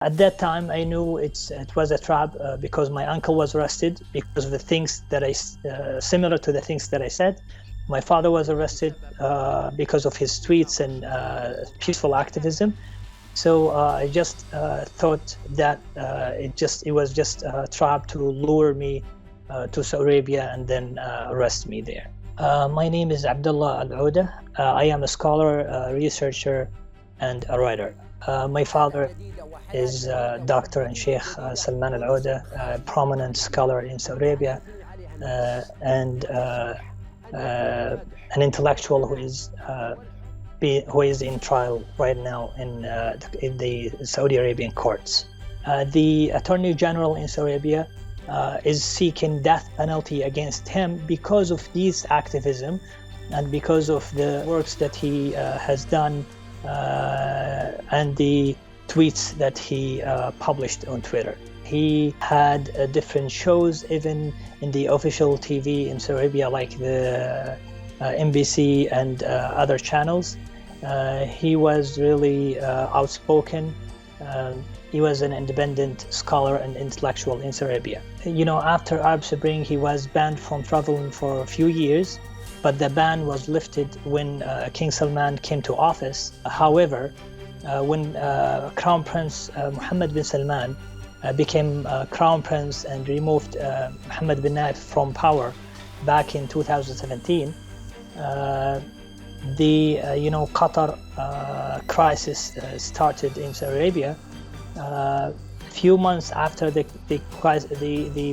At that time, I knew it was a trap because my uncle was arrested because of the things that similar to the things that I said. My father was arrested because of his tweets and peaceful activism. So I just thought that it was just a trap to lure me to Saudi Arabia and then arrest me there. My name is Abdullah Alaoudh. I am a scholar, researcher, and a writer. My father is Dr. and Sheikh Salman Alaoudh, a prominent scholar in Saudi Arabia, and an intellectual who is in trial right now in the Saudi Arabian courts. The Attorney General in Saudi Arabia is seeking death penalty against him because of his activism and because of the works that he has done and the tweets that he published on Twitter. He had different shows even in the official TV in Saudi Arabia, like the NBC and other channels. He was really outspoken. He was an independent scholar and intellectual in Saudi Arabia. After Arab Spring, he was banned from traveling for a few years, but the ban was lifted when King Salman came to office. However, when Crown Prince Mohammed bin Salman became Crown Prince and removed Mohammed bin Naif from power back in 2017, the Qatar crisis started in Saudi Arabia. A few months after the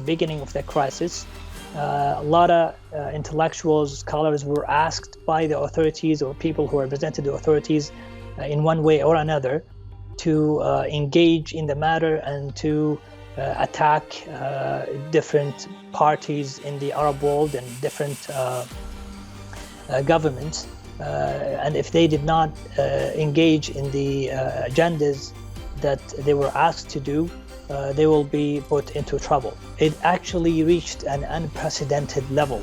beginning of the crisis, a lot of intellectuals, scholars were asked by the authorities or people who represented the authorities in one way or another to engage in the matter and to attack different parties in the Arab world and different governments. And if they did not engage in the agendas that they were asked to do, they will be put into trouble. It actually reached an unprecedented level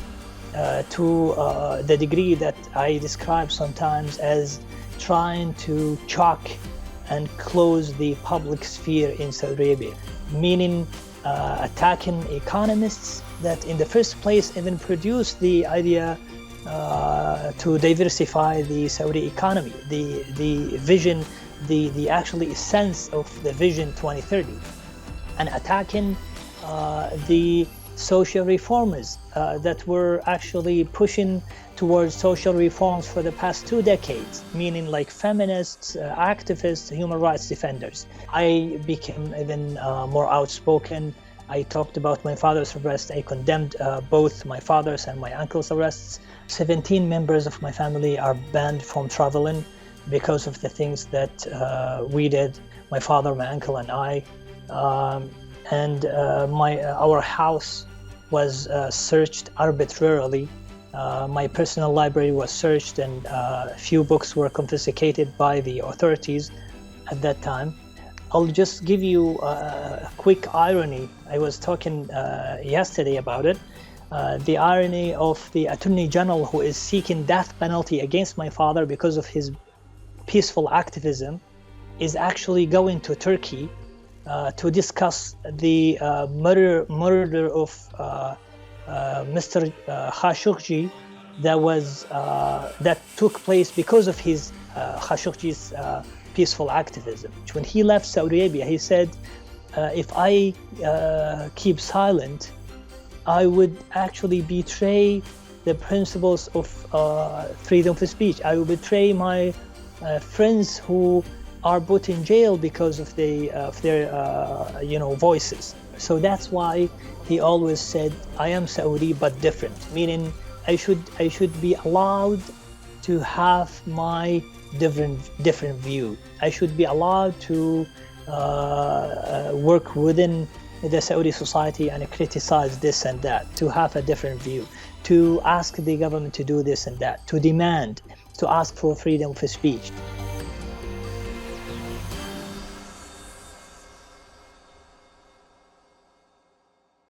to the degree that I describe sometimes as trying to chock and close the public sphere in Saudi Arabia, meaning attacking economists that in the first place even produced the idea to diversify the Saudi economy, the vision, the actually essence of the Vision 2030, and attacking the social reformers that were actually pushing towards social reforms for the past 2 decades, meaning like feminists, activists, human rights defenders. I became even more outspoken. I talked about my father's arrest. I condemned both my father's and my uncle's arrests. 17 members of my family are banned from traveling because of the things that we did, my father, my uncle, and I. Our house was searched arbitrarily. My personal library was searched and a few books were confiscated by the authorities at that time. I'll just give you a quick irony. I was talking yesterday about it. The irony of the Attorney General who is seeking death penalty against my father because of his peaceful activism is actually going to Turkey to discuss the murder of Mr. Khashoggi that took place because of his Khashoggi's peaceful activism. When he left Saudi Arabia, he said, if I keep silent, I would actually betray the principles of freedom of speech. I would betray my friends who are put in jail because of their voices. So that's why he always said, I am Saudi but different, meaning I should be allowed to have my different view. I should be allowed to work within the Saudi society and criticize this and that, to have a different view, to ask the government to do this and that, to demand, to ask for freedom of speech.